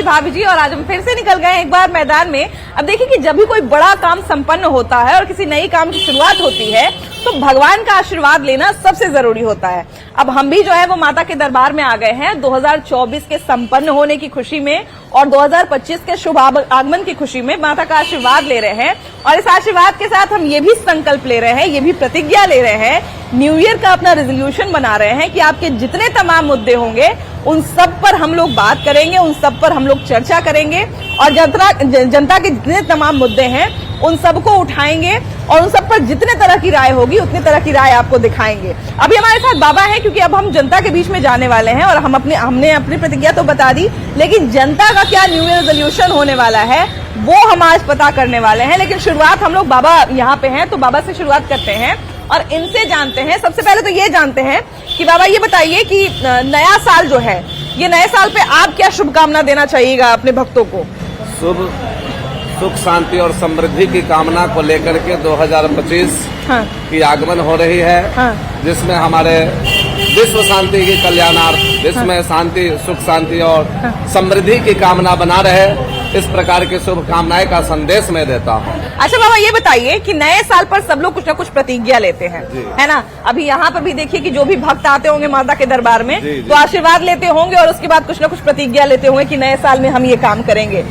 आपकी भाभी जी और आज हम फिर से निकल गए एक बार मैदान में। अब देखिए कि जब भी कोई बड़ा काम संपन्न होता है और किसी नई काम की शुरुआत होती है तो भगवान का आशीर्वाद लेना सबसे जरूरी होता है। अब हम भी जो है वो माता के दरबार में आ गए हैं 2024 के संपन्न होने की खुशी में और 2025 के शुभ आगमन की खुशी में माता का आशीर्वाद ले रहे हैं। और इस आशीर्वाद के साथ हम ये भी संकल्प ले रहे हैं, ये भी प्रतिज्ञा ले रहे हैं, न्यू ईयर का अपना रेजोल्यूशन बना रहे हैं कि आपके जितने तमाम मुद्दे होंगे उन सब पर हम लोग बात करेंगे, उन सब पर हम लोग चर्चा करेंगे और जनता के जितने तमाम मुद्दे हैं उन सबको उठाएंगे और उन सब पर जितने तरह की राय होगी उतनी तरह की राय आपको दिखाएंगे। अभी हमारे साथ बाबा हैं क्योंकि अब हम जनता के बीच में जाने वाले हैं और हमने अपनी प्रतिज्ञा तो बता दी, लेकिन जनता का क्या न्यू ईयर रेजोल्यूशन होने वाला है वो हम आज पता करने वाले हैं। लेकिन शुरुआत हम लोग बाबा यहाँ पे हैं तो बाबा से शुरुआत करते हैं और इनसे जानते हैं। सबसे पहले तो ये जानते हैं कि बाबा ये बताइए कि नया साल जो है ये नए साल पे आप क्या शुभकामना देना चाहिएगा अपने भक्तों को? सुख शांति और समृद्धि की कामना को लेकर के 2025 की आगमन हो रही है, जिसमें हमारे विश्व शांति की कल्याणार्थ, जिसमें शांति, सुख शांति और समृद्धि की कामना बना रहे, इस प्रकार की शुभकामनाएं का संदेश मैं देता हूँ। अच्छा बाबा ये बताइए कि नए साल पर सब लोग कुछ न कुछ प्रतिज्ञा लेते हैं, है ना? अभी यहाँ पर भी देखिए कि जो भी भक्त आते होंगे माता के दरबार में तो आशीर्वाद लेते होंगे और उसके बाद कुछ न कुछ प्रतिज्ञा लेते होंगे कि नए साल में हम ये काम करेंगे।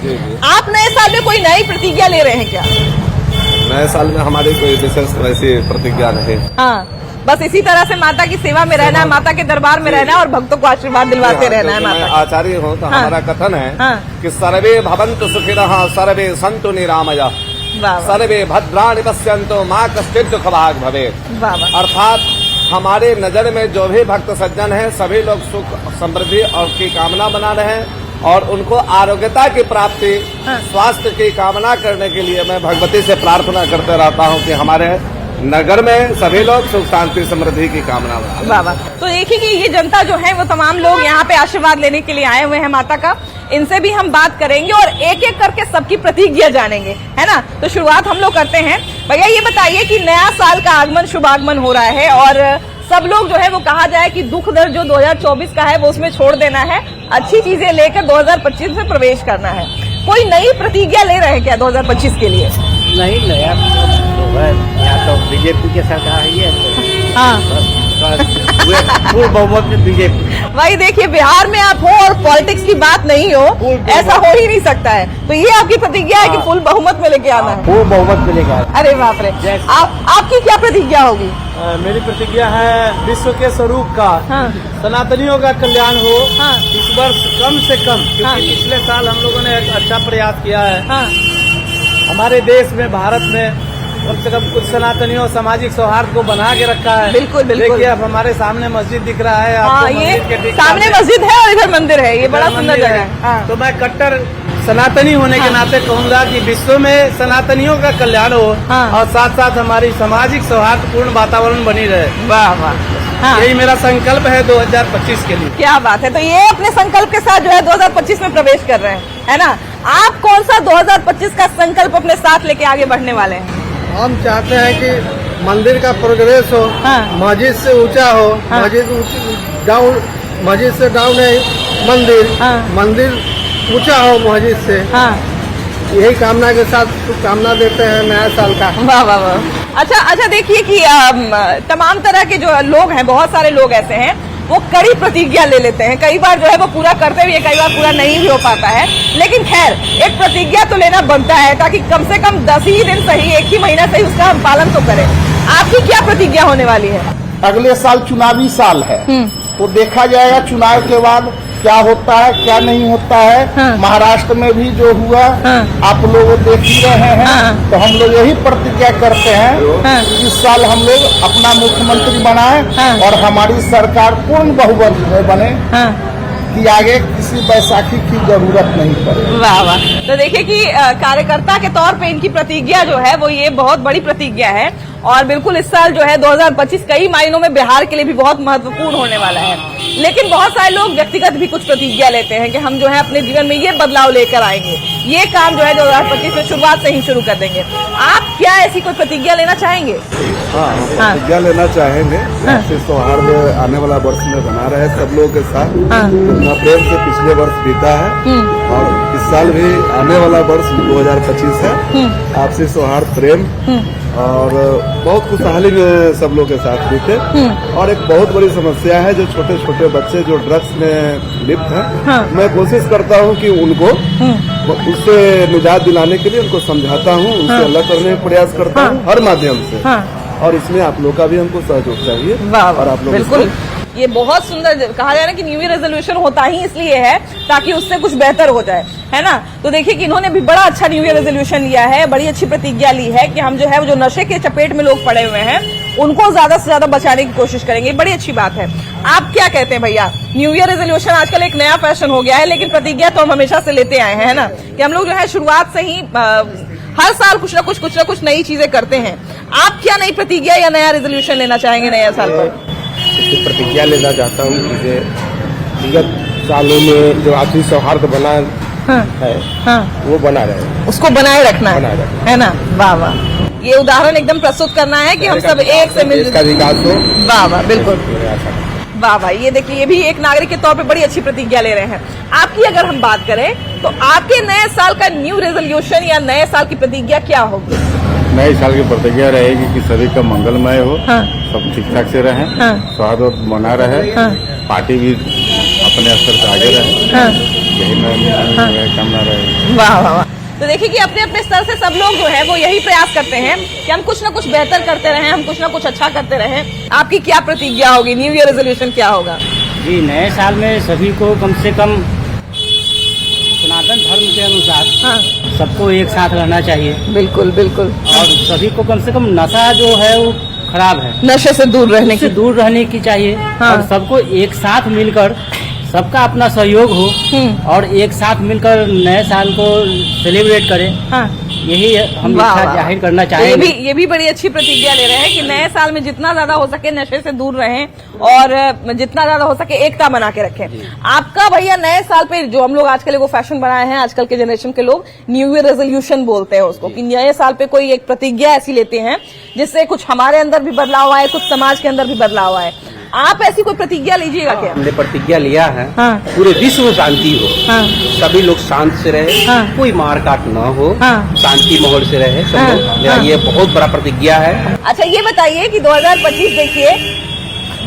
आप नए साल में कोई नई प्रतिज्ञा ले रहे हैं क्या? नए साल में हमारी कोई विशेष वैसी प्रतिज्ञा नहीं। हाँ, बस इसी तरह से माता की सेवा में रहना है, माता के दरबार में रहना है और भक्तों को आशीर्वाद दिलवाते रहना है। माता आचार्य हो तो हमारा कथन है कि सर्वे भवन्तु सुखिनः सर्वे सन्तु निरामयाः सर्वे भद्राणि पश्यन्तु मा कश्चित् दुःखभाग् भवेत्। अर्थात हमारे नजर में जो भी भक्त सज्जन हैं सभी लोग सुख समृद्धि और की कामना बना रहे हैं और उनको आरोग्यता की प्राप्ति, स्वास्थ्य की कामना करने के लिए मैं भगवती से प्रार्थना करते रहता हूँ कि हमारे नगर में सभी लोग सुख शांति समृद्धि की कामना बना। बाबा तो देखिए कि ये जनता जो है वो तमाम लोग यहाँ पे आशीर्वाद लेने के लिए आए हुए हैं माता का। इनसे भी हम बात करेंगे और एक एक करके सबकी प्रतिज्ञा जानेंगे, है ना? तो शुरुआत हम लोग करते हैं। भैया ये बताइए कि नया साल का आगमन, शुभ आगमन हो रहा है और सब लोग जो है वो कहा जाए कि दुख दर्द जो 2024 का है वो उसमें छोड़ देना है, अच्छी चीजें लेकर 2025 में प्रवेश करना है। कोई नई प्रतिज्ञा ले रहे हैं क्या 2025 के लिए? नहीं, नया यहाँ तो बीजेपी की सरकार ही है। हाँ पूर्ण बहुमत में बीजेपी। भाई देखिए बिहार में आप हो और पॉलिटिक्स की बात नहीं हो, ऐसा हो ही नहीं सकता है। तो ये आपकी प्रतिज्ञा है कि फुल बहुमत में लेके आना है? पूर्ण बहुमत में लेके आना। अरे बाप रे, आपकी क्या प्रतिज्ञा होगी? मेरी प्रतिज्ञा है विश्व के स्वरूप का, सनातनियों का कल्याण हो। इस वर्ष कम से कम, क्योंकि पिछले साल हम लोगों ने एक अच्छा प्रयास किया है। हमारे देश में, भारत में कम से कम कुछ सनातनियों सामाजिक सौहार्द को बना के रखा है। बिल्कुल बिल्कुल। देखिए अब हमारे सामने मस्जिद दिख रहा है, ये सामने मस्जिद है और इधर मंदिर है, ये बड़ा सुंदर जगह है। तो मैं कट्टर सनातनी होने के नाते कहूँगा कि विश्व में सनातनियों का कल्याण हो और साथ साथ हमारी सामाजिक सौहार्दपूर्ण वातावरण बनी रहे। वाह वाह, यही मेरा संकल्प है 2025 के लिए। क्या बात है। तो ये अपने संकल्प के साथ जो है 2025 में प्रवेश कर रहे हैं, है ना? आप कौन सा 2025 का संकल्प अपने साथ लेके आगे बढ़ने वाले हैं? हम चाहते हैं कि मंदिर का प्रोग्रेस हो, मस्जिद से ऊंचा हो, मस्जिद से डाउन है मंदिर, मंदिर ऊंचा हो मस्जिद से। यही कामना के साथ शुभकामना देते हैं नया साल का। वाह वाह वाह। अच्छा देखिए कि तमाम तरह के जो लोग हैं, बहुत सारे लोग ऐसे हैं वो कड़ी प्रतिज्ञा ले लेते हैं, कई बार जो है वो पूरा करते हुए कई बार पूरा नहीं भी हो पाता है। लेकिन खैर एक प्रतिज्ञा तो लेना बनता है ताकि कम से कम 10 ही दिन सही, 1 ही महीना सही उसका हम पालन तो करें। आपकी क्या प्रतिज्ञा होने वाली है? अगले साल चुनावी साल है तो देखा जाएगा चुनाव के बाद क्या होता है क्या नहीं होता है। महाराष्ट्र में भी जो हुआ आप लोग देख ही रहे हैं। तो हम लोग यही प्रतिज्ञा करते हैं कि इस साल हम लोग अपना मुख्यमंत्री बनाएं और हमारी सरकार पूर्ण बहुमत में बने कि आगे किसी बैसाखी की जरूरत नहीं पड़े। वाह वाह। तो देखिए कि कार्यकर्ता के तौर पे इनकी प्रतिज्ञा जो है वो ये बहुत बड़ी प्रतिज्ञा है और बिल्कुल इस साल जो है 2025 कई मायनों में बिहार के लिए भी बहुत महत्वपूर्ण होने वाला है। लेकिन बहुत सारे लोग व्यक्तिगत भी कुछ प्रतिज्ञा लेते हैं कि हम जो है अपने जीवन में ये बदलाव लेकर आएंगे, ये काम जो है 2025 में शुरुआत से ही शुरू कर देंगे। आप क्या ऐसी कोई प्रतिज्ञा लेना चाहेंगे? हाँ, प्रतिज्ञा लेना चाहेंगे आपसे सौहार्द आने वाला वर्ष में बना रहे सब लोगों के साथ। जितना प्रेम से पिछले वर्ष बीता है और इस साल भी आने वाला वर्ष 2025 है। आपसी सौहार्द प्रेम और बहुत खुशहाली में सब लोग के साथ बीते। और एक बहुत बड़ी समस्या है जो छोटे छोटे बच्चे जो ड्रग्स में लिप्त हैं, मैं कोशिश करता हूं कि उनको उससे निजात दिलाने के लिए उनको समझाता हूं, उनसे अलग करने का प्रयास करता हूं हर माध्यम से। और इसमें आप लोग का भी हमको सहयोग चाहिए। और आप लोग बिल्कुल, ये बहुत सुंदर कहा जाए ना कि न्यू ईयर रेजोल्यूशन होता ही इसलिए है ताकि उससे कुछ बेहतर हो जाए, है ना। तो देखिए कि इन्होंने भी बड़ा अच्छा न्यू ईयर रेजोल्यूशन लिया है, बड़ी अच्छी प्रतिज्ञा ली है कि हम जो है वो जो नशे के चपेट में लोग पड़े हुए हैं उनको ज्यादा से ज्यादा बचाने की कोशिश करेंगे। बड़ी अच्छी बात है। आप क्या कहते हैं भैया, न्यू ईयर रेजोल्यूशन आजकल एक नया फैशन हो गया है, लेकिन प्रतिज्ञा तो हम हमेशा से लेते आए हैं, है ना, कि हम लोग जो है शुरुआत से ही हर साल कुछ ना कुछ नई चीजें करते हैं। आप क्या नई प्रतिज्ञा या नया रेजोल्यूशन लेना चाहेंगे नया साल पर? प्रतिज्ञा लेना चाहता हूँ कि विगत सालों में जो आपसी सौहार्द बना है वो बना रहे, उसको बनाए रखना है ना। वाह वाह, ये उदाहरण एकदम प्रस्तुत करना है कि हम सब एक से मिल का विकास हो। वाह वाह, बिल्कुल वाह वाह। ये देखिए, ये भी एक नागरिक के तौर पे बड़ी अच्छी प्रतिज्ञा ले रहे हैं। आपकी अगर हम बात करें तो आपके नए साल का न्यू रेजोल्यूशन या नए साल की प्रतिज्ञा क्या होगी? नए साल की प्रतिज्ञा रहेगी कि सभी का मंगलमय हो, सब ठीक ठाक से रहें, सौहार्द बना रहे, पार्टी भी अपने स्तर से आगे रहे, यही मैं कामना रहेगी। वाह वाह वाह। तो देखिए कि अपने अपने स्तर से सब लोग जो है वो यही प्रयास करते हैं कि हम कुछ ना कुछ बेहतर करते रहें, हम कुछ ना कुछ अच्छा करते रहें। आपकी क्या प्रतिज्ञा होगी, न्यू ईयर रेजोल्यूशन क्या होगा? जी, नए साल में सभी को कम से कम सनातन धर्म के अनुसार सबको एक साथ रहना चाहिए। बिल्कुल बिल्कुल। और सभी को कम से कम नशा जो है वो खराब है, नशे से दूर रहने की चाहिए। और सबको एक साथ मिलकर सबका अपना सहयोग हो और एक साथ मिलकर नए साल को सेलिब्रेट करें। यही हम इच्छा जाहिर करना चाहेंगे। ये भी बड़ी अच्छी प्रतिज्ञा ले रहे हैं कि नए साल में जितना ज्यादा हो सके नशे से दूर रहें और जितना ज्यादा हो सके एकता बना के रखें। आपका भैया नए साल पे जो हम लोग आजकल वो फैशन बनाए हैं, आजकल के जनरेशन के लोग न्यू ईयर रेजोल्यूशन बोलते हैं उसको, कि नए साल पे कोई एक प्रतिज्ञा ऐसी लेते हैं जिससे कुछ हमारे अंदर भी बदलाव आए, कुछ समाज के अंदर भी बदलाव आए। आप ऐसी कोई प्रतिज्ञा लीजिएगा क्या? हमने प्रतिज्ञा लिया है पूरे विश्व में शांति हो, सभी लोग शांत से रहे, कोई मार काट न हो, शांति माहौल से रहे सब लोग। मेरा ये बहुत बड़ा प्रतिज्ञा है। अच्छा, ये बताइए कि 2025 देखिए,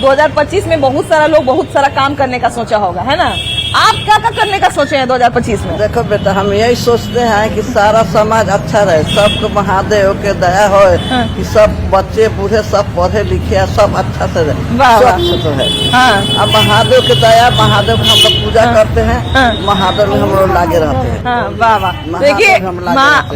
2025 में बहुत सारा लोग बहुत सारा काम करने का सोचा होगा, है ना। आप क्या करने का सोचे हैं 2025 में? देखो बेटा, हम यही सोचते हैं कि सारा समाज अच्छा रहे, सबको महादेव के दया हो, कि सब बच्चे बूढ़े सब पढ़े लिखे सब अच्छा से रहे, स्वच्छ रहे। अब महादेव के दया, महादेव की हम लोग पूजा करते हैं, महादेव में हम लोग लागे रहते हैं। वाह वाह। देखिए,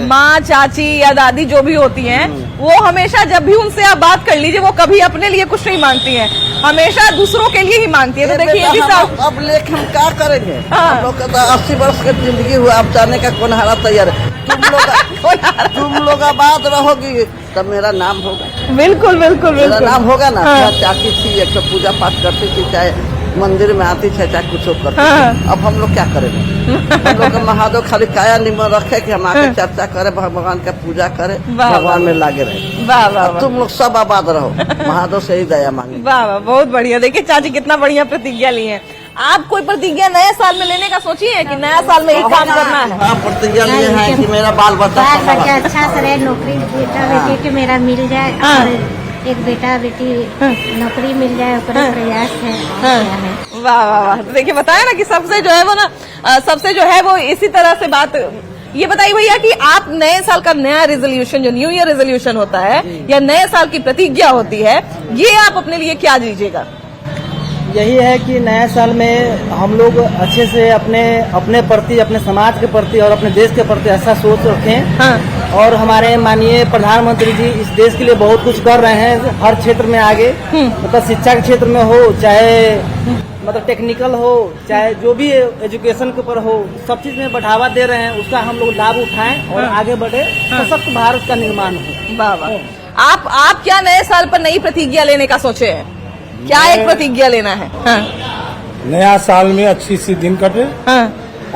माँ चाची या दादी जो भी होती हैं वो हमेशा जब भी उनसे आप बात कर लीजिए वो कभी अपने लिए कुछ नहीं मांगती हैं, हमेशा दूसरों के लिए ही मांगती है। तो देखिए अब लेख हम क्या करेंगे, हम लोग का 80 वर्ष की जिंदगी हुआ, अब जाने का कौन हारा तैयार है। तुम लोग आबाद रहोगी तब मेरा नाम होगा। बिल्कुल बिल्कुल मेरा नाम होगा ना। चाची थी, एक तो पूजा पाठ करती थी, चाहे मंदिर में आती थे, चाहे कुछ करती। अब हम लोग क्या करेंगे? हम लोग महादेव खाली काया निमन रखे कि हम आके चर्चा करें, भगवान का पूजा करें, भगवान में लागे रहे। वाह वाह। तुम लोग सब आबाद रहो, महादेव से ही दया मांगे। वाह वाह, बहुत बढ़िया। देखिए चाची कितना बढ़िया प्रतिज्ञा ली है। आप कोई प्रतिज्ञा नए साल में लेने का सोचिए कि नया साल में एक काम करना है? हाँ, प्रतिज्ञा लिए हैं कि मेरा बाल बच्चा अच्छा से रहे, नौकरी बेटा बेटी के मेरा मिल जाए और एक बेटा बेटी नौकरी मिल जाए, प्रयास है। वाह वाह वाह। देखिए बताया ना कि सबसे जो है वो ना, सबसे जो है वो इसी तरह से बात। ये बताइए भैया कि आप नए साल का नया रेजोल्यूशन, जो न्यू ईयर रेजोल्यूशन होता है या नए साल की प्रतिज्ञा होती है, ये आप अपने लिए क्या लीजिएगा? यही है कि नए साल में हम लोग अच्छे से अपने प्रति, अपने समाज के प्रति और अपने देश के प्रति ऐसा सोच रखें। और हमारे माननीय प्रधानमंत्री जी इस देश के लिए बहुत कुछ कर रहे हैं, हर क्षेत्र में आगे, मतलब शिक्षा के क्षेत्र में हो, चाहे मतलब टेक्निकल हो, चाहे जो भी एजुकेशन के ऊपर हो, सब चीज में बढ़ावा दे रहे हैं। उसका हम लोग लाभ उठाएं और आगे बढ़े, सशक्त भारत का निर्माण हो। वाह वाह। आप क्या नए साल पर नई प्रतिज्ञा लेने का सोचे हैं? क्या एक प्रतिज्ञा लेना है? नया साल में अच्छी सी दिन कटे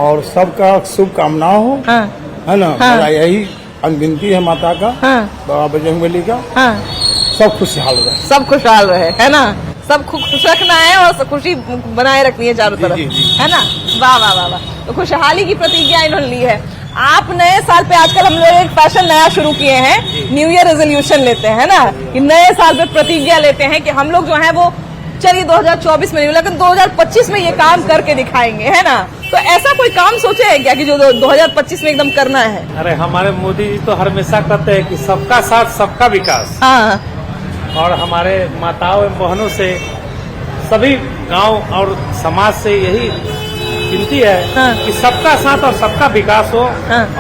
और सबका शुभकामना हो, है ना। मेरा यही अनगिनती है माता का, बाबा बजरंगबली का, सब खुशहाल रहे, सब खुशहाल रहे, है ना। सब खुश रखना है और खुशी बनाए रखनी है चारों तरफ, है ना। वाह वाह वाह वाह। तो खुशहाली की प्रतिज्ञा इन्होंने ली है। आप नए साल पे आजकल हम लोग एक फैशन नया शुरू किए हैं, न्यू ईयर रेजोल्यूशन लेते हैं ना, कि नए साल पे प्रतिज्ञा लेते हैं कि हम लोग जो है वो चलिए 2024 में नहीं, लेकिन 2025 में ये काम करके दिखाएंगे, है ना। तो ऐसा कोई काम सोचे है क्या कि जो 2025 में एकदम करना है? अरे हमारे मोदी जी तो हमेशा कहते हैं कि सबका साथ सबका विकास। हाँ। और हमारे माताओं एवं बहनों से सभी गांव और समाज से यही विनती है कि सबका साथ और सबका विकास हो,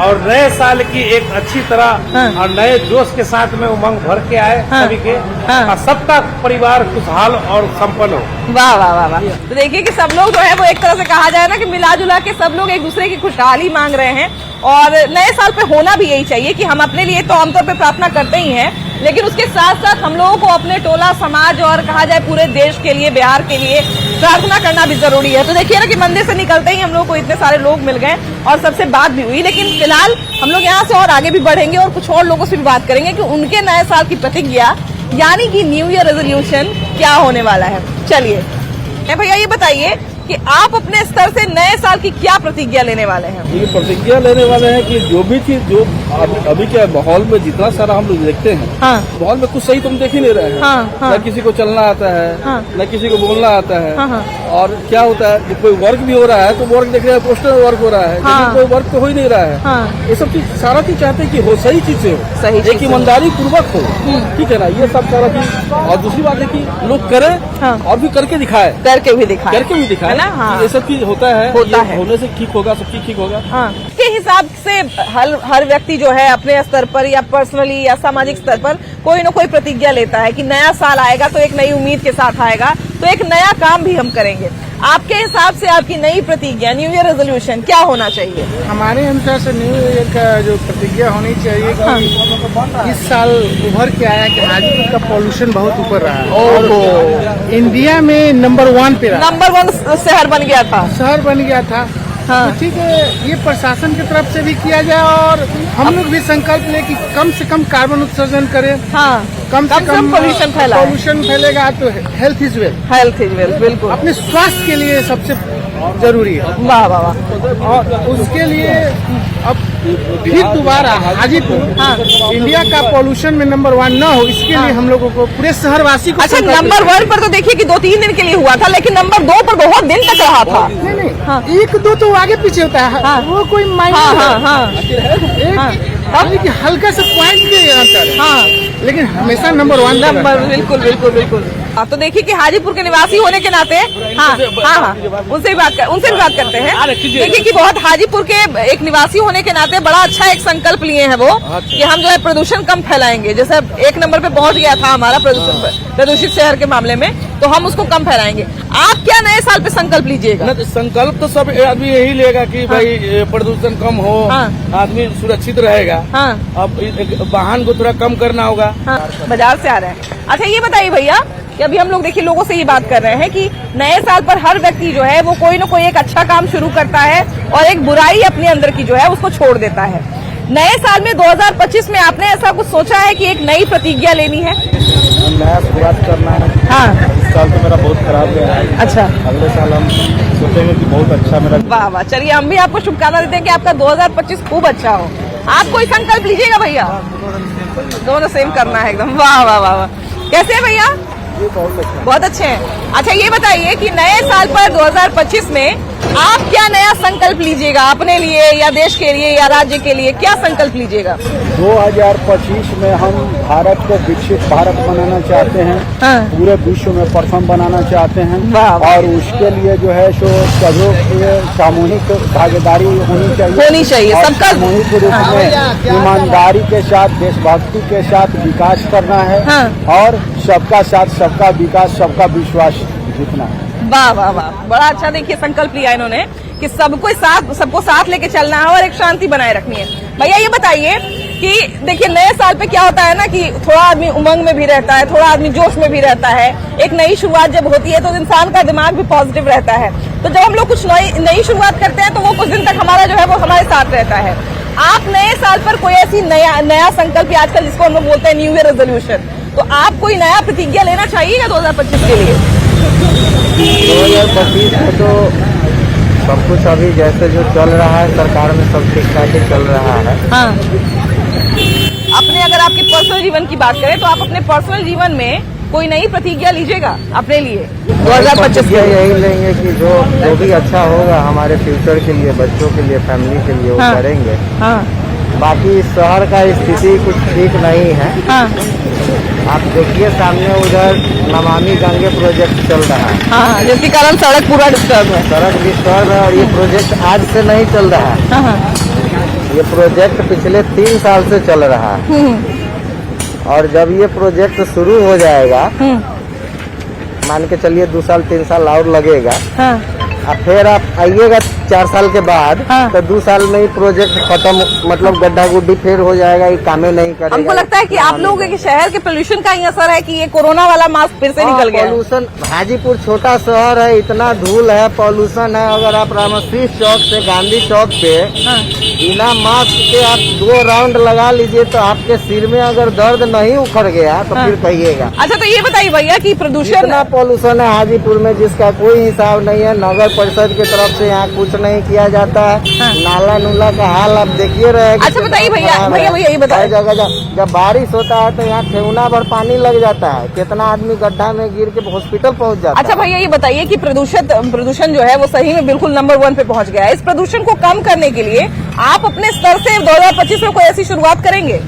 और नए साल की एक अच्छी तरह और नए जोश के साथ में उमंग भर के आए सभी के, और सबका परिवार खुशहाल और संपन्न हो। वाह वाह वाह वाह। तो देखिए कि सब लोग जो है वो एक तरह से कहा जाए ना कि मिला जुला के सब लोग एक दूसरे की खुशहाली मांग रहे हैं। और नए साल पे होना भी यही चाहिए कि हम अपने लिए तो आमतौर पे प्रार्थना करते ही हैं, लेकिन उसके साथ साथ हम लोगों को अपने टोला समाज और कहा जाए पूरे देश के लिए, बिहार के लिए प्रार्थना करना भी जरूरी है। तो देखिए ना कि मंदिर से निकलते ही हम लोग को इतने सारे लोग मिल गए और सबसे बात भी हुई, लेकिन फिलहाल हम लोग यहाँ से और आगे भी बढ़ेंगे और कुछ और लोगों से भी बात करेंगे कि उनके नए साल की प्रतिज्ञा यानी कि न्यू ईयर रेजोल्यूशन क्या होने वाला है। चलिए भैया ये बताइए कि आप अपने स्तर से नए साल की क्या प्रतिज्ञा लेने वाले हैं? ये प्रतिज्ञा लेने वाले हैं कि जो भी चीज जो अभी के माहौल में जितना सारा हम लोग देखते हैं, माहौल में कुछ सही तो हम देख ही नहीं रहे हैं। न किसी को चलना आता है, न किसी को बोलना आता है। और क्या होता है कि कोई वर्क भी हो रहा है तो वर्क देख रहे हैं, पोस्टर वर्क हो रहा है, लेकिन कोई वर्क तो हो ही नहीं रहा है। ये सब चीज सारा चीज चाहते हैं कि हो सही चीज से हो, एक ईमानदारी पूर्वक हो, ठीक है ना। ये सब सारा चीज। और दूसरी बात है कि लोग करें और भी करके दिखाए, करके भी दिखाए ना। ये सब चीज होता है होने से ठीक होगा, सब चीज ठीक होगा। के हिसाब से हर व्यक्ति जो है अपने स्तर पर या पर्सनली या सामाजिक स्तर पर कोई न कोई प्रतिज्ञा लेता है कि नया साल आएगा तो एक नई उम्मीद के साथ आएगा, तो एक नया काम भी हम करेंगे। आपके हिसाब से आपकी नई प्रतिज्ञा, न्यू ईयर रेजोल्यूशन क्या होना चाहिए? हमारे अनुसार से न्यू ईयर का जो प्रतिज्ञा होनी चाहिए कि इस साल उभर के आया कि हाजीपुर का पॉल्यूशन बहुत ऊपर रहा है और इंडिया में नंबर 1 पे रहा, नंबर 1 शहर बन गया था। तो ठीक है, ये प्रशासन की तरफ से भी किया जाए और हम लोग भी संकल्प ले कि कम से कम कार्बन उत्सर्जन करें। कम से कम पॉल्यूशन फैलेगा तो हेल्थ इज वेल, बिल्कुल अपने स्वास्थ्य के लिए सबसे जरूरी है। वाह वाह वाह। और उसके लिए अब फिर दोबारा हाजीपुर इंडिया का पॉल्यूशन में नंबर 1 न हो, इसके लिए हम लोगों को पूरे शहरवासी को। अच्छा, नंबर 1 पर तो देखिए कि 2-3 दिन के लिए हुआ था, लेकिन नंबर 2 पर बहुत दिन तक रहा था। नहीं, 1-2 तो आगे पीछे होता है, वो कोई मायने नहीं, हल्का सा पॉइंट के अंतर है, लेकिन हमेशा नंबर 1 बिल्कुल। तो देखिए कि हाजीपुर के निवासी होने के नाते उनसे भी बात करते हैं। देखिए कि बहुत हाजीपुर के एक निवासी होने के नाते बड़ा अच्छा एक संकल्प लिए हैं वो कि हम जो है प्रदूषण कम फैलाएंगे। जैसे 1 नंबर पे पहुंच गया था हमारा प्रदूषित शहर के मामले में, तो हम उसको कम फैलाएंगे। आप क्या नए साल पे संकल्प लीजिएगा? संकल्प तो सब आदमी यही लेगा कि भाई प्रदूषण कम हो, आदमी सुरक्षित रहेगा। अब वाहन को थोड़ा कम करना होगा। बाजार से आ रहे हैं। अच्छा ये बताइए भैया कि अभी हम लोग देखिए लोगों से ये बात कर रहे हैं कि नए साल पर हर व्यक्ति जो है वो कोई न कोई एक अच्छा काम शुरू करता है और एक बुराई अपने अंदर की जो है उसको छोड़ देता है। नए साल में 2025 में आपने ऐसा कुछ सोचा है कि एक नई प्रतिज्ञा लेनी है? नया शुरुआत करना है। इस साल तो मेरा बहुत खराब गया है। अच्छा, अगले साल हम सोचेंगे कि बहुत अच्छा मेरा। वाह वाह। चलिए हम भी आपको शुभकामना देते हैं कि आपका 2025 खूब अच्छा हो। आप कोई संकल्प लीजिएगा भैया? दोनों सेम करना है एकदम। वाह वाह वाह। कैसे है भैया? बहुत अच्छे हैं। अच्छा ये बताइए कि नए साल पर 2025 में आप क्या नया संकल्प लीजिएगा अपने लिए या देश के लिए या राज्य के लिए? क्या संकल्प लीजिएगा? 2025 में हम भारत को विकसित भारत बनाना चाहते हैं, पूरे विश्व में प्रथम बनाना चाहते हैं, और उसके लिए जो है सो सभी सामूहिक भागीदारी होनी चाहिए। सबका सामूहिक रूप में ईमानदारी के साथ, देशभक्ति के साथ विकास करना है और सबका साथ सबका विकास, सबका विश्वास जीतना है। वाह वाह वाह, बड़ा अच्छा देखिए संकल्प लिया इन्होंने कि सबको साथ लेके चलना है और एक शांति बनाए रखनी है। भैया ये बताइए कि देखिए नए साल पे क्या होता है ना कि थोड़ा आदमी उमंग में भी रहता है, थोड़ा आदमी जोश में भी रहता है। एक नई शुरुआत जब होती है तो इंसान का दिमाग भी पॉजिटिव रहता है। तो जब हम लोग कुछ नई शुरुआत करते हैं तो वो कुछ दिन तक हमारा जो है वो हमारे साथ रहता है। आप नए साल पर कोई ऐसी नया संकल्प आजकल जिसको हम लोग बोलते हैं न्यू ईयर रेजोल्यूशन, तो आप कोई नया प्रतिज्ञा लेना चाहिएगा 2025 के लिए? 2025 में तो सब कुछ अभी जैसे जो चल रहा है सरकार में सब ठीक ठाक ही चल रहा है। हाँ। अपने अगर आपके पर्सनल जीवन की बात करें तो आप अपने पर्सनल जीवन में कोई नई प्रतिज्ञा लीजिएगा अपने लिए 2025 के लिए? यही लेंगे कि जो भी अच्छा होगा हमारे फ्यूचर के लिए, बच्चों के लिए, फैमिली के लिए वो करेंगे। बाकी शहर का स्थिति कुछ ठीक नहीं है। आप देखिए सामने उधर नमामि गंगे प्रोजेक्ट चल रहा है। हाँ, जिसके कारण सड़क पूरा डिस्टर्ब है। सड़क डिस्टर्ब है और ये प्रोजेक्ट आज से नहीं चल रहा है। ये प्रोजेक्ट पिछले 3 साल से चल रहा है और जब ये प्रोजेक्ट शुरू हो जाएगा, मान के चलिए 2 साल 3 साल और लगेगा, और फिर आप आइएगा 4 साल के बाद, तो 2 साल में ही प्रोजेक्ट खत्म, मतलब गड्ढा गुड्ढी फिर हो जाएगा, ये कामें नहीं करेगा। हमको लगता है कि आप लोगों के शहर के पोल्यूशन का ही असर है कि ये कोरोना वाला मास्क फिर से निकल गया। पॉल्यूशन, हाजीपुर छोटा शहर है, इतना धूल है, पॉल्यूशन है। अगर आप रामश्री चौक से गांधी चौक पे बिना मास्क के आप 2 राउंड लगा लीजिए तो आपके सिर में अगर दर्द नहीं उखड़ गया तो फिर कहिएगा। अच्छा, तो ये बताइए भैया कि प्रदूषण, इतना पॉल्यूशन है हाजीपुर में जिसका कोई हिसाब नहीं है। नगर परिषद की तरफ से यहाँ कुछ नहीं किया जाता है। नाला नूला का हाल आप देखिए रहे। अच्छा बताइए भैया ये बताइए, जब बारिश होता है तो यहाँ ठेहुना भर पानी लग जाता है, कितना आदमी गड्ढा में गिर के हॉस्पिटल पहुँच जाता है। अच्छा भैया ये बताइए कि प्रदूषण जो है वो सही में बिल्कुल नंबर 1 पे पहुंच गया है। इस प्रदूषण को कम करने के लिए आप अपने स्तर से 2025 में कोई ऐसी शुरुआत करेंगे?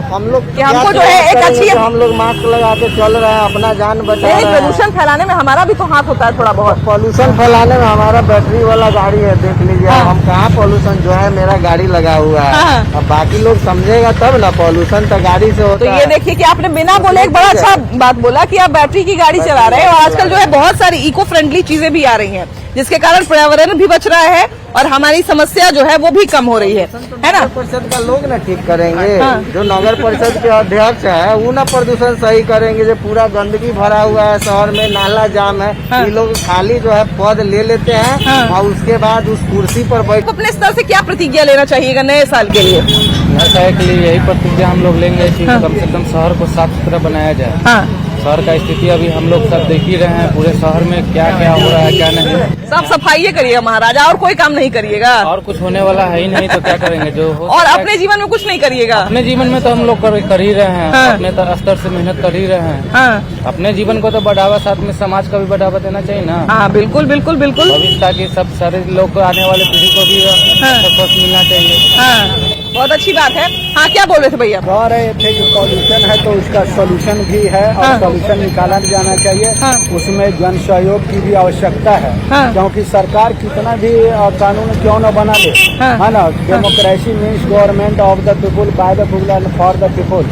हम लोग कि हमको जो है एक अच्छी, हम लोग मास्क लगा के चल रहे हैं, अपना जान बचा रहे हैं। प्रदूषण फैलाने में हमारा भी तो हाथ होता है थोड़ा बहुत। पॉल्यूशन फैलाने में हमारा बैटरी वाला गाड़ी है, देख लीजिए। हम कहाँ पॉल्यूशन जो है, मेरा गाड़ी लगा हुआ है। अब बाकी लोग समझेगा तब ना, पॉल्यूशन तो गाड़ी से होता है। तो ये देखिए कि आपने बिना बोले एक बड़ा अच्छा बात बोला कि आप बैटरी की गाड़ी चला रहे हैं और आजकल जो है बहुत सारी इको फ्रेंडली चीजें भी आ रही हैं, जिसके कारण पर्यावरण भी बच रहा है और हमारी समस्या जो है वो भी कम हो रही है ना? नगर परिषद का लोग ना ठीक करेंगे। जो नगर परिषद के अध्यक्ष है वो ना प्रदूषण सही करेंगे। जो पूरा गंदगी भरा हुआ है शहर में, नाला जाम है, ये लोग खाली जो है पद ले लेते हैं और उसके बाद उस कुर्सी पर बैठ। अपने स्तर से क्या प्रतिज्ञा लेना चाहिएगा नए साल के लिए? नए साल के लिए यही प्रतिज्ञा हम लोग लेंगे कि कम से कम शहर को साफ सुथरा बनाया जाए। शहर का स्थिति अभी हम लोग सब देख ही रहे हैं, पूरे शहर में क्या क्या हो रहा है क्या नहीं। सब सफाई करिएगा महाराजा, और कोई काम नहीं करिएगा। और कुछ होने वाला है ही नहीं तो क्या करेंगे जो हो। और अपने जीवन में कुछ नहीं करिएगा? अपने जीवन में तो हम लोग कर ही रहे हैं। अपने स्तर से मेहनत कर ही रहे हैं। अपने जीवन को तो बढ़ावा, साथ में समाज का भी बढ़ावा देना चाहिए ना। हाँ बिल्कुल बिल्कुल बिल्कुल। भविष्य ताकि सब सारे लोग को, आने वाले पीढ़ी को भी सपोर्ट मिलना चाहिए। बहुत अच्छी बात है। हाँ क्या बोल रहे थे भैया? कह रहे थे कि पॉल्यूशन है तो उसका सॉल्यूशन भी है और सॉल्यूशन निकाला जाना चाहिए। उसमें जन सहयोग की भी आवश्यकता है, क्योंकि सरकार कितना भी कानून क्यों न बना ले, है ना। Democracy means government of the people, by the people and for the people.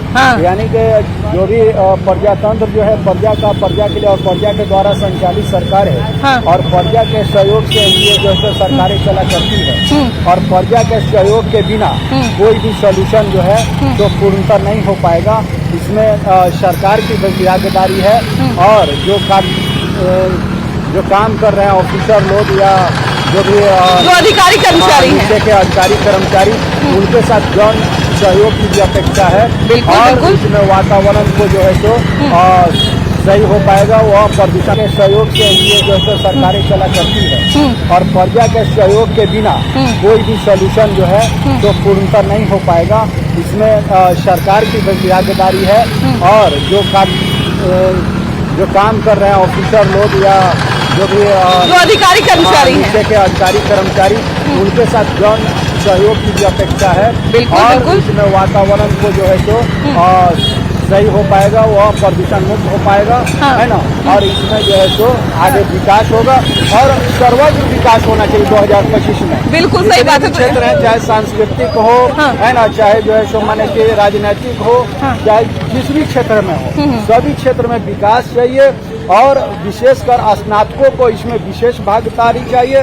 यानी कि जो भी प्रजातंत्र जो है प्रजा के लिए और प्रजा के द्वारा संचालित सरकार है और प्रजा के सहयोग के लिए जो है सरकारें चला करती है और प्रजा के सहयोग के बिना कोई भी सॉल्यूशन जो है तो पूर्णतः नहीं हो पाएगा। इसमें सरकार की भागीदारी है और जो काम कर रहे हैं ऑफिसर लोग या जो भी अधिकारी कर्मचारी हैं, के अधिकारी कर्मचारी, उनके साथ जन सहयोग की भी अपेक्षा है। और इसमें वातावरण को जो है तो सही हो पाएगा। वह प्रदूषण के सहयोग के लिए जो है सरकारें चला करती है और प्रजा के सहयोग के बिना कोई भी सॉल्यूशन जो है तो पूर्णतः नहीं हो पाएगा। इसमें सरकार की भागीदारी है और जो काम कर रहे हैं ऑफिसर लोग या जो भी अधिकारी कर्मचारी हैं, के अधिकारी कर्मचारी, उनके साथ जन सहयोग की भी अपेक्षा है। और इसमें वातावरण को जो है तो सही हो पाएगा, वह प्रदूषण मुक्त हो पाएगा, है ना। और इसमें जो है तो आगे विकास होगा और सर्वत्र विकास होना चाहिए 2025 में। बिल्कुल सही बात है। क्षेत्र है, चाहे सांस्कृतिक हो, है ना, चाहे जो है सो माने कि राजनीतिक हो, चाहे जिस भी क्षेत्र में हो, सभी क्षेत्र में विकास चाहिए। और विशेषकर स्नातकों को इसमें विशेष भागीदारी चाहिए।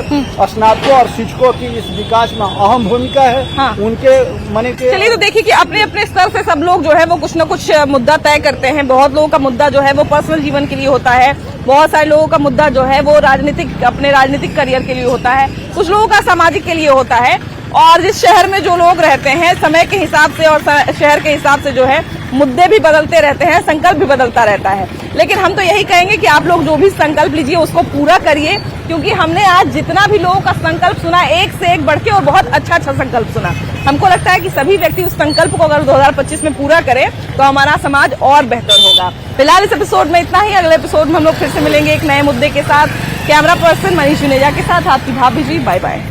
स्नातकों और शिक्षकों की इस विकास में अहम भूमिका है। उनके माने के चलिए तो देखिए कि अपने अपने स्तर से सब लोग जो है वो कुछ न कुछ मुद्दा तय करते हैं। बहुत लोगों का मुद्दा जो है वो पर्सनल जीवन के लिए होता है, बहुत सारे लोगों का मुद्दा जो है वो अपने राजनीतिक करियर के लिए होता है, कुछ लोगों का सामाजिक के लिए होता है। और जिस शहर में जो लोग रहते हैं समय के हिसाब से और शहर के हिसाब से जो है मुद्दे भी बदलते रहते हैं, संकल्प भी बदलता रहता है, लेकिन हम तो यही कहेंगे कि आप लोग जो भी संकल्प लीजिए उसको पूरा करिए, क्योंकि हमने आज जितना भी लोगों का संकल्प सुना, एक से एक बढ़ के और बहुत अच्छा संकल्प सुना। हमको लगता है कि सभी व्यक्ति उस संकल्प को अगर 2025 में पूरा करें तो हमारा समाज और बेहतर होगा। फिलहाल इस एपिसोड में इतना ही। अगले एपिसोड में हम लोग फिर से मिलेंगे एक नए मुद्दे के साथ। कैमरा पर्सन मनीष जुनेजा के साथ आपकी भाभी जी। Bye bye.